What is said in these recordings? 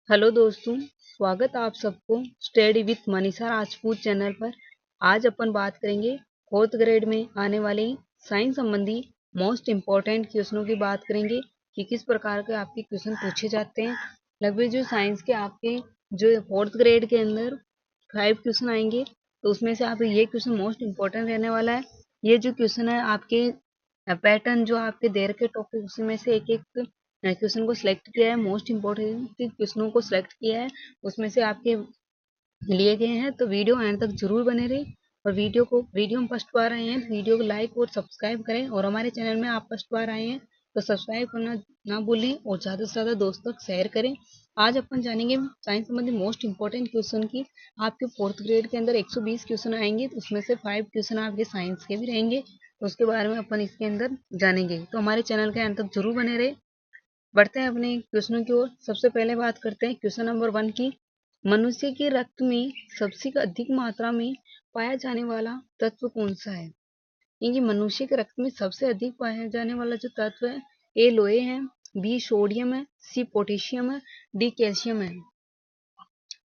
Hello दोस्तों, स्वागत आप सबको study with Manisha Rajput channel पर। आज अपन बात करेंगे फोर्थ ग्रेड में आने वाले साइंस संबंधी मोस्ट इम्पोर्टेंट क्वेश्चनों की बात करेंगे कि किस प्रकार के आपके क्वेश्चन पूछे जाते हैं। लगभग जो साइंस के आपके जो फोर्थ ग्रेड के अंदर 5 क्वेश्चन आएंगे, तो उसमें से आप ये क्वेश्चन मोस्ट इम्पोर्टेंट रहने वाला है। ये जो क्वेश्चन है आपके पैटर्न जो आपके दे रखे टॉपिक, उसमें से एक एक क्वेश्चन को सिलेक्ट किया है, मोस्ट इम्पोर्टेंट क्वेश्चनों को सिलेक्ट किया है, उसमें से आपके लिए गए हैं। तो वीडियो एंड तक जरूर बने रहे और वीडियो में फर्स्ट बार आए हैं तो वीडियो को लाइक और सब्सक्राइब करें, और हमारे चैनल में आप फर्स्ट बार आए हैं तो सब्सक्राइब करना ना भूलें और ज़्यादा से ज़्यादा दोस्तों तक शेयर करें। आज अपन जानेंगे साइंस संबंधी मोस्ट इंपॉर्टेंट क्वेश्चन की। आपके फोर्थ ग्रेड के अंदर 120 क्वेश्चन आएंगे, तो उसमें से 5 क्वेश्चन आपके साइंस के भी रहेंगे, तो उसके बारे में अपन इसके अंदर जानेंगे। तो हमारे चैनल के अंत तक जरूर बने रहे। बढ़ते हैं अपने क्वेश्चनों की ओर। सबसे पहले बात करते हैं क्वेश्चन नंबर 1 की। मनुष्य के रक्त में सबसे अधिक मात्रा में पाया जाने वाला तत्व कौन सा है? क्योंकि मनुष्य के रक्त में सबसे अधिक पाया जाने वाला जो तत्व है, ए लोहे है, बी सोडियम है, सी पोटेशियम है, डी कैल्शियम है।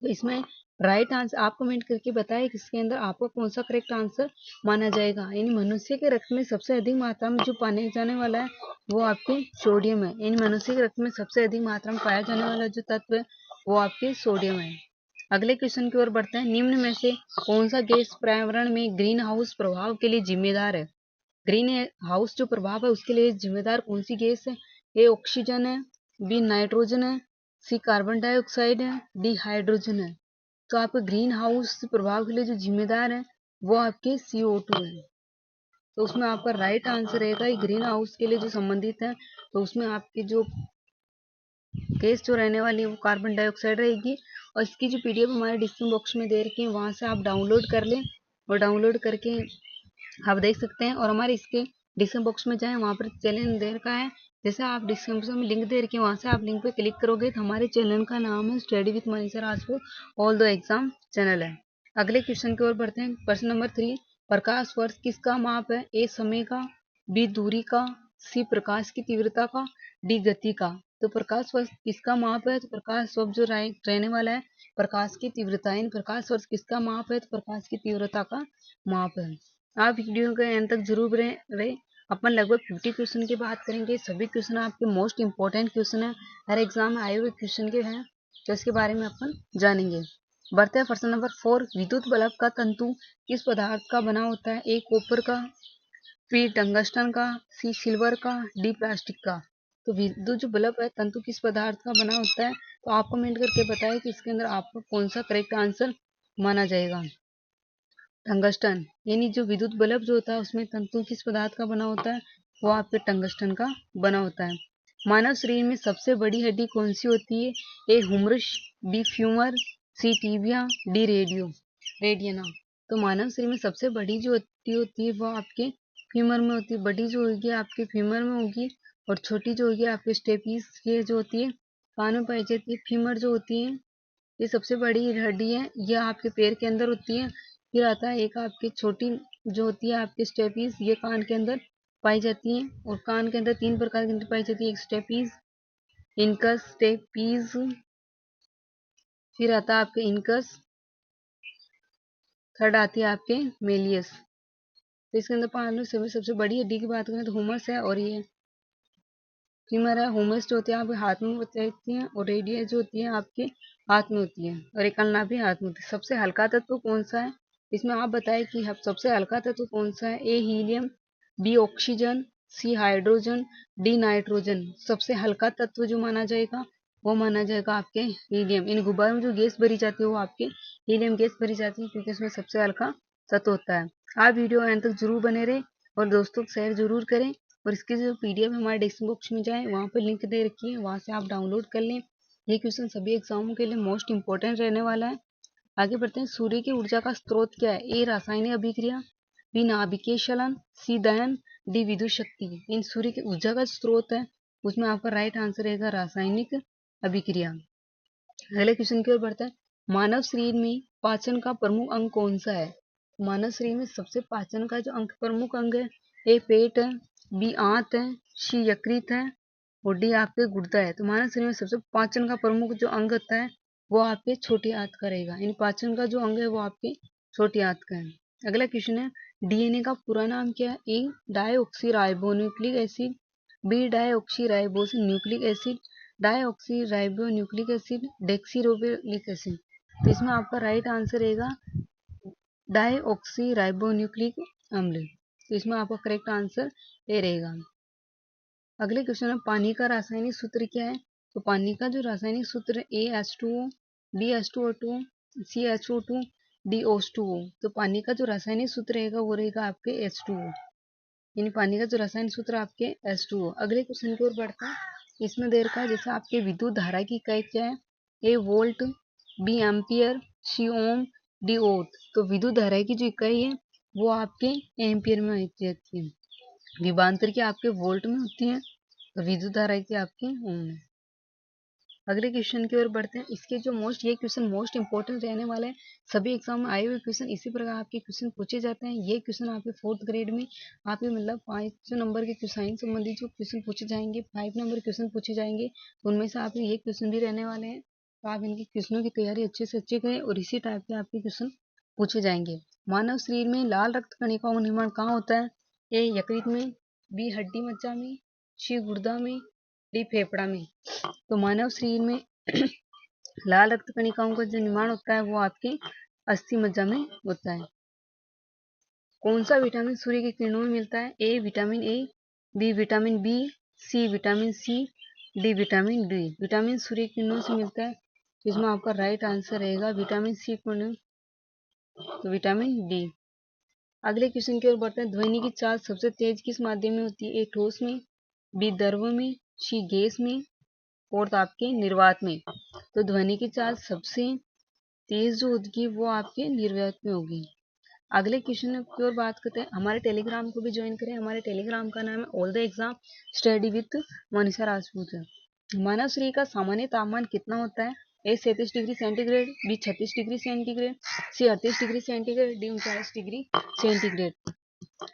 तो इसमें राइट आंसर आप कमेंट करके बताएं किसके अंदर आपका कौन सा करेक्ट आंसर माना जाएगा। यानी मनुष्य के रक्त में सबसे अधिक मात्रा में जो पाने जाने वाला है वो आपके सोडियम है। यानी मनुष्य के रक्त में सबसे अधिक मात्रा में पाया जाने वाला जो तत्व है वो आपके सोडियम है। अगले क्वेश्चन की ओर बढ़ते हैं। निम्न में से कौन सा गैस पर्यावरण में ग्रीन हाउस प्रभाव के लिए जिम्मेदार है? ग्रीन हाउस जो प्रभाव है उसके लिए जिम्मेदार कौन सी गैस है? ए ऑक्सीजन है, बी नाइट्रोजन है, सी कार्बन डाइऑक्साइड है, डी हाइड्रोजन है। तो आपके ग्रीन हाउस प्रभाव के लिए जो जिम्मेदार है वो आपके CO2 है। तो उसमें आपका राइट आंसर रहेगा ग्रीन हाउस के लिए जो संबंधित है, तो उसमें आपकी जो गैस जो रहने वाली है वो कार्बन डाइऑक्साइड रहेगी। और इसकी जो PDF हमारे डिस्क्रिप्शन बॉक्स में दे रखी है, वहां से आप डाउनलोड कर लें और डाउनलोड करके आप देख सकते हैं। और हमारे इसके डिस्क्रिप्शन बॉक्स में जाएं, वहां पर चैनल दे रखा है। जैसे आप डिस्क्रिप्शन में लिंक दे रखे हैं, वहां से आप लिंक पे क्लिक करोगे तो हमारे चैनल का नाम है study with Manisha Rajput all the exam channel है। अगले क्वेश्चन की ओर बढ़ते हैं। प्रश्न नंबर 3। प्रकाश वर्ष किसका माप है? ए समय का, बी दूरी का, सी प्रकाश की तीव्रता का, डी गति का। तो प्रकाश वर्ष किसका माप है? तो प्रकाश वर्ष जो रहने वाला है प्रकाश की तीव्रता। इन प्रकाश वर्ष किसका माप है? तो प्रकाश की तीव्रता का माप है। आप वीडियो के अंत तक जरूर रहे। अपन लगभग 50 क्वेश्चन की बात करेंगे। सभी क्वेश्चन आपके मोस्ट इंपॉर्टेंट क्वेश्चन है, हर एग्जाम में आए हुए क्वेश्चन के हैं, तो इसके बारे में अपन जानेंगे। बढ़ते हैं प्रश्न नंबर 4। विद्युत बल्ब का तंतु किस पदार्थ का बना होता है? ए कॉपर का, बी टंगस्टन का, सी सिल्वर का, डी प्लास्टिक का। तो विद्युत जो बल्ब है तंतु किस पदार्थ का बना होता है? तो आप कमेंट करके बताएं कि इसके अंदर आपको कौन सा करेक्ट आंसर माना जाएगा। टंगस्टन। यानी जो विद्युत बल्ब जो होता है उसमें तंतु किस पदार्थ का बना होता है? वो आपके टंगस्टन का बना होता है। मानव शरीर में सबसे बड़ी हड्डी कौन सी होती है? ए हुमरस, बी फ्यूमर, सी टीबिया, डी रेडियना। तो मानव शरीर में सबसे बड़ी जो हड्डी होती है वो आपके फ्यूमर में होती है। बड़ी जो होगी आपके फ्यूमर में होगी, और छोटी जो होगी आपके स्टेपीज ये जो होती है कान में पाई जाती है। फ्यूमर जो होती है ये सबसे बड़ी हड्डी है, यह आपके पैर के अंदर होती है। फिर आता है एक आपकी छोटी जो होती है आपके स्टेपीज, ये कान के अंदर पाई जाती है। और कान के अंदर 3 प्रकार की पाई जाती है, एक स्टेपीज, इनकस, स्टेपीज, फिर आता है आपके इनकस, थर्ड आती है आपके मेलियस। तो इसके अंदर 5 में सबसे बड़ी हड्डी की बात करें तो हुमस है, और ये फीमर है। हुमस जो होती है आपके हाथ में होती है, और रेडियस जो होती है आपके हाथ में होती है, और एक अल्ना भी हाथ में होती है। सबसे हल्का तत्व कौन सा है? इसमें आप बताएं कि सबसे हल्का तत्व कौन सा है? ए helium, B oxygen, C hydrogen, D nitrogen. सबसे हल्का तत्व जो माना जाएगा वो माना जाएगा आपके हीलियम। इन गुब्बारों में जो गैस भरी जाती है वो आपके हीलियम गैस भरी जाती है, क्योंकि उसमें सबसे हल्का तत्व होता है। आप वीडियो एंड तक जरूर बने रहे और दोस्तों को शेयर जरूर करें। और इसकी जो PDF हमारे डिस्क्रिप्शन बॉक्स में जाए, वहाँ पर लिंक दे रखी है, वहाँ से आप डाउनलोड कर लें। ये क्वेश्चन सभी एग्जामों के लिए मोस्ट इंपॉर्टेंट रहने वाला है। आगे बढ़ते हैं। सूर्य की ऊर्जा का स्रोत क्या है? ए रासायनिक अभिक्रिया, बी नाभिकीय शलन, सी दहन, डी विद्युत शक्ति। इन सूर्य की ऊर्जा का स्रोत है उसमें आपका राइट आंसर रहेगा रासायनिक अभिक्रिया। अगले क्वेश्चन की ओर बढ़ते हैं। मानव शरीर में पाचन का प्रमुख अंग कौन सा है? मानव शरीर में सबसे पाचन का जो अंग प्रमुख अंग है, ए पेट है, बी आंत है, सी यकृत है, और डी आपके गुर्दा है। तो मानव शरीर में सबसे पाचन का प्रमुख जो अंग होता है वो आपके छोटी आंत का रहेगा, यानी पाचन का जो अंग है वो आपके छोटी आंत का है। अगला क्वेश्चन है, डीएनए का पूरा नाम क्या है? A deoxy ribo nucleic acid, B deoxy ribose nucleic acid, deoxy ribo nucleic acid, deoxyribonucleic acid. तो इसमें आपका राइट आंसर रहेगा डाईऑक्सी राइबो न्यूक्लिक अम्ल। तो इसमें आपका करेक्ट आंसर ए रहेगा। अगले क्वेश्चन में पानी का रासायनिक सूत्र क्या है? तो पानी का जो रासायनिक सूत्र है AH2O, BH2O2, CH2O2, DO2O। तो पानी का जो रासायनिक सूत्र रहेगा वो रहेगा आपके H2O, यानी पानी का जो रासायनिक सूत्र आपके H2O। अगले क्वेश्चन की ओर बढ़ता है। इसमें दे रखा है जैसे आपके विद्युत धारा की इकाई क्या है? ए वोल्ट, बी एम्पियर, सी ओम, डी ओट। तो विद्युत धारा की जो इकाई है वो आपके एम्पियर में होती है, विभवांतर की आपके वोल्ट में होती है, विद्युत धारा की आपके ओम में। अगले क्वेश्चन की ओर बढ़ते हैं। इसके जो ये क्वेश्चन मोस्ट इंपोर्टेंट रहने वाला है, सभी एग्जाम में आए हुए क्वेश्चन इसी प्रकार आपके क्वेश्चन पूछे जाते हैं। ये क्वेश्चन आपके 4th ग्रेड में आपके मतलब 5 नंबर के साइंस संबंधी जो क्वेश्चन पूछे जाएंगे, 5 नंबर क्वेश्चन पूछे जाएंगे, उनमें से आपके ये क्वेश्चन भी रहने वाले हैं। तो आप इनके क्वेश्चनों की तैयारी अच्छे से अच्छे करें और इसी टाइप के आपके क्वेश्चन पूछे जाएंगे। मानव शरीर में लाल रक्त कणिकाओं का निर्माण कहाँ होता है? ए यकृत में, बी हड्डी मज्जा में, सी गुर्दा में, डी फेफड़ा में। तो मानव शरीर में लाल रक्त कणिकाओं का जो निर्माण होता है वो आपके अस्थि मज्जा में होता है। कौन सा विटामिन सूर्य की किरणों में मिलता है? A vitamin A, B vitamin B, C vitamin C, D vitamin D. Vitamin सूर्य की किरणों से मिलता है, इसमें आपका राइट आंसर रहेगा विटामिन सी, तो विटामिन डी। अगले क्वेश्चन की ओर बढ़ते हैं। ध्वनि की चाल सबसे तेज किस माध्यम में होती है? ए ठोस में, बी द्रव में, सी गैस में, और आपके निर्वात में। तो ध्वनि की चाल सबसे तेज जो होगी वो आपके निर्वात में होगी। अगले क्वेश्चन की ओर बात करते हैं। हमारे टेलीग्राम को भी ज्वाइन करें। हमारे टेलीग्राम का नाम है all the exam study with Manisha Rajput है। मानव शरीर का सामान्य तापमान कितना होता है? A 37 degree centigrade, B 36 degree centigrade, C 38 degree centigrade, D 39 degree centigrade.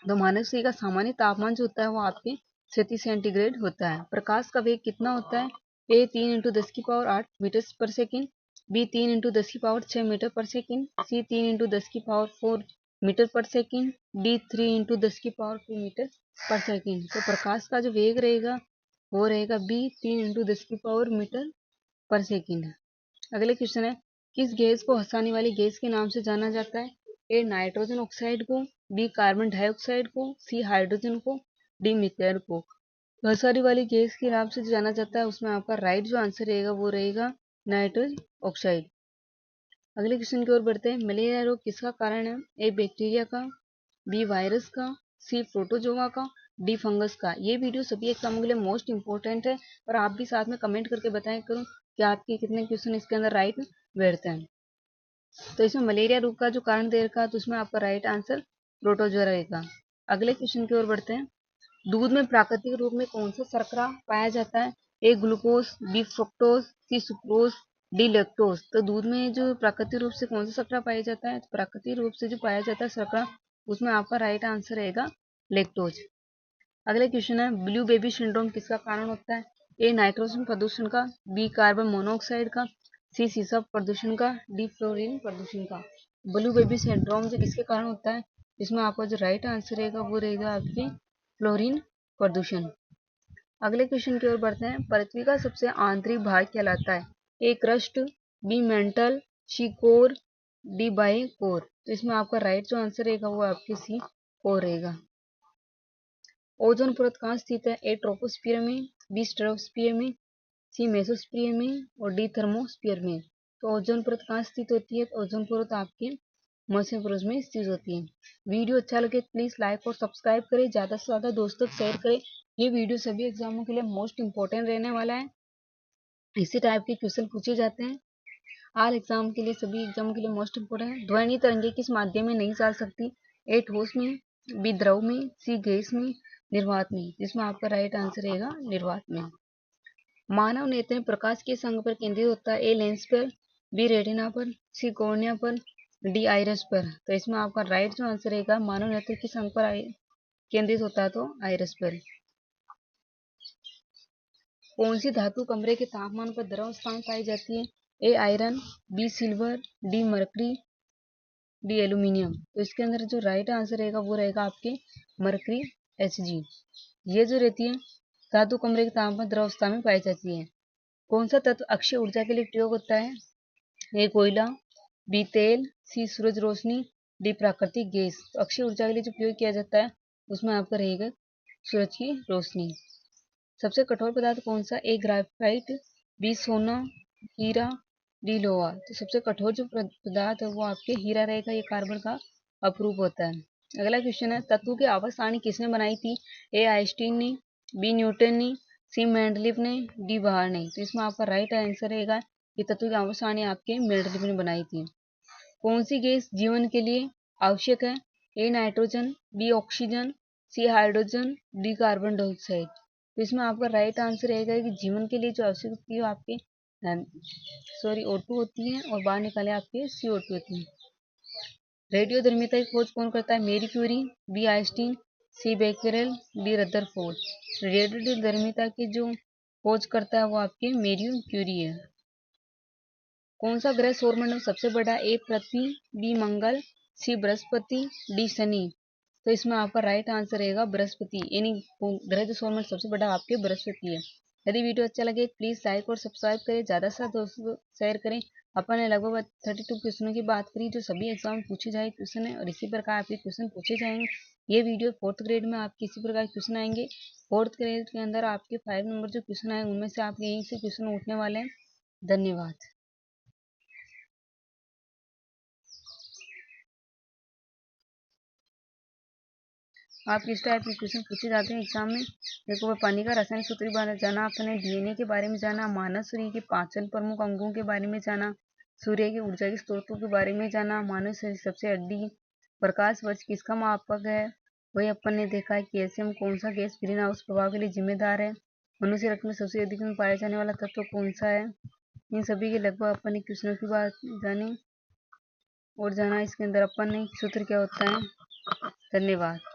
तो मानव शरीर का सामान्य तापमान जो होता है वो आपके 37 सेंटीग्रेड होता है। प्रकाश का वेग कितना होता है? ए 3 × 10⁸ मीटर पर सेकेंड, बी 3 × 10⁶ मीटर पर सेकेंड, सी 3 × 10⁴ मीटर पर सेकेंड, डी 3 × 10⁴ मीटर पर सेकेंड। तो प्रकाश का जो वेग रहेगा वो रहेगा बी 3 × 10⁴ मीटर पर सेकेंड। अगले क्वेश्चन है, किस गैस को हंसाने वाली गैस के नाम से जाना जाता है? ए नाइट्रोजन ऑक्साइड को, बी कार्बन डाइऑक्साइड को, सी हाइड्रोजन को, डी मीथेन को। हंसाने वाली गैस के नाम से जाना जाता है, उसमें आपका राइट जो आंसर रहेगा वो रहेगा नाइट्रोजन ऑक्साइड। अगले क्वेश्चन की ओर बढ़ते हैं। मलेरिया रोग किसका कारण है? ए बैक्टीरिया का, बी वायरस का, सी प्रोटोजोआ का, डी फंगस का। ये वीडियो सभी एग्जामों के लिए मोस्ट इंपोर्टेंट है और आप भी साथ में कमेंट करके बताएं करो कि आपके कितने क्वेश्चन इसके अंदर राइट बैठते हैं। तो इसमें मलेरिया रोग का जो कारण दे रखा है तो उसमें आपका राइट आंसर प्रोटोजोआ रहेगा। अगले क्वेश्चन की ओर बढ़ते हैं। दूध में प्राकृतिक रूप में कौन सा शर्करा पाया जाता है? ए ग्लूकोज, बी फ्रुक्टोज, सी सुक्रोज, डी लैक्टोज। तो दूध में जो प्राकृतिक रूप से कौन सा शर्करा पाया जाता है? तो प्राकृतिक रूप से जो पाया जाता है शर्करा, उसमें आपका राइट आंसर रहेगा लैक्टोज। अगले क्वेश्चन है, ब्लू बेबी सिंड्रोम किसका कारण होता है? ए नाइट्रोजन प्रदूषण का, बी कार्बन मोनोऑक्साइड का, सी सीसा प्रदूषण का, डी फ्लोरीन प्रदूषण का। ब्लू बेबी सिंड्रोम जो किसके कारण होता है? इसमें आपका जो राइट आंसर रहेगा वो रहेगा आपके फ्लोरीन प्रदूषण। अगले क्वेश्चन की ओर बढ़ते हैं। पृथ्वी का सबसे आंतरिक भाग कहलाता है? A crust, B mantle, C core, D bi core. तो इसमें आपका राइट जो आंसर रहेगा वो आपके सी कोर रहेगा। ओजोन परत कहाँ स्थित है? ए ट्रोपोस्फियर में, बी स्ट्रेटोस्फियर में, सी मेसोस्फियर में, और डी थर्मोस्फियर में। तो ओजोन परत कहाँ स्थित होती है? तो ओजोन परत आपके मध्य पुरुष में स्थित होती है। वीडियो अच्छा लगे प्लीज लाइक और सब्सक्राइब करें, ज्यादा से ज्यादा दोस्तों को शेयर करें। ये वीडियो सभी एग्जामों के लिए मोस्ट इंपोर्टेंट रहने वाला है, इसी टाइप के क्वेश्चन पूछे जाते हैं आल एग्जाम के लिए, सभी एग्जामों के लिए मोस्ट इंपोर्टेंट है। ध्वनि तरंगे किस माध्यम में नहीं चल सकती? ए ठोस में, बी द्रव में, सी गैस में, निर्वात में। जिसमें आपका राइट आंसर रहेगा निर्वात में। मानव नेत्र में प्रकाश किस अंग पर केंद्रित होता है? ए लेंस पर, बी रेटिना पर, सी कॉर्निया पर, डी आइरस पर। तो इसमें आपका राइट जो आंसर रहेगा मानव नेत्र किस अंग पर केंद्रित होता है? तो आइरस पर। कौन सी धातु कमरे के तापमान पर द्रव अवस्था में पाई जाती है? A iron, B silver, D mercury, D aluminium. तो इसके अंदर जो राइट आंसर रहेगा वो रहेगा आपके मरकरी Hg। ये जो रहती है धातु कमरे के तापमान पर द्रव अवस्था में पाई जाती है। कौन सा तत्व अक्षय ऊर्जा के लिए प्रयोग होता है? ए कोयला, बी तेल, सी सूरज रोशनी, डी प्राकृतिक गैस। तो अक्षय ऊर्जा के लिए जो प्रयोग किया जाता है उसमें आपका रहेगा सूरज की रोशनी। सबसे कठोर पदार्थ कौन सा? ए ग्रेफाइट, बी सोना, हीरा, डी लोहा। तो सबसे कठोर जो पदार्थ है वो आपके हीरा रहेगा, ये कार्बन का अपरूप होता है। अगला क्वेश्चन है, तत्वों की आवर्त सारणी किसने बनाई थी? ए आइंस्टीन ने, बी न्यूटन ने, सी मेंडलीव ने, डी बाहर ने। तो इसमें आपका राइट आंसर रहेगा कि तत्वों की आवर्त सारणी आपके मेंडलीव ने बनाई थी। कौन सी गैस जीवन के लिए आवश्यक है? A nitrogen, B oxygen, C hydrogen, D carbon dioxide. तो इसमें आपका राइट आंसर रहेगा कि जीवन के लिए जो आवश्यक होती है आपके O2 होती है और बाहर निकाले आपके CO2 होती है। रेडियोधर्मिता की खोज कौन करता है? मेरी क्यूरी, बी आइंस्टीन, सी बेक्वेरेल, डी रदरफोर्ड। रेडियोधर्मिता की जो खोज करता है वो आपके मेरी क्यूरी है। कौन सा ग्रह सौरमंडल में सबसे बड़ा? ए पृथ्वी, बी मंगल, सी बृहस्पति, डी शनि। तो इसमें आपका राइट आंसर रहेगा बृहस्पति, यानी ग्रह जो सौरमंडल सबसे बड़ा आपके बृहस्पति है। यदि वीडियो अच्छा लगे प्लीज लाइक और सब्सक्राइब करें, ज्यादा से ज्यादा दोस्तों को शेयर करें। अपन ने लगभग 32 क्वेश्चनों की बात करी जो सभी एग्जाम में पूछे जाए क्वेश्चन है और इसी प्रकार आपके क्वेश्चन पूछे जाएंगे। ये वीडियो 4th ग्रेड में आपके इसी प्रकार क्वेश्चन आएंगे। 4th ग्रेड के अंदर आपके 5 नंबर जो क्वेश्चन आए उनमें से आपके यहीं से क्वेश्चन उठने वाले हैं। धन्यवाद। आप किस टाइप के क्वेश्चन पूछे जाते हैं एग्जाम में? देखो, पानी का रासायनिक सूत्र जाना, आपने डीएनए के बारे में जाना, मानव शरीर के 5 प्रमुख अंगों के बारे में जाना, सूर्य की ऊर्जा के स्रोतों के बारे में जाना, मानव शरीर सबसे हड्डी, प्रकाश वर्ष किसका मापक है, वही अपन ने देखा है कैल्शियम, कौन सा गैस ग्रीन हाउस प्रभाव के लिए जिम्मेदार है, मनुष्य रक्त में सबसे अधिक में पाया जाने वाला तत्व कौन सा है। इन सभी के लगभग अपन ने क्वेश्चनों की बात जानी और जाना इसके अंदर अपन ने सूत्र क्या होता है। धन्यवाद।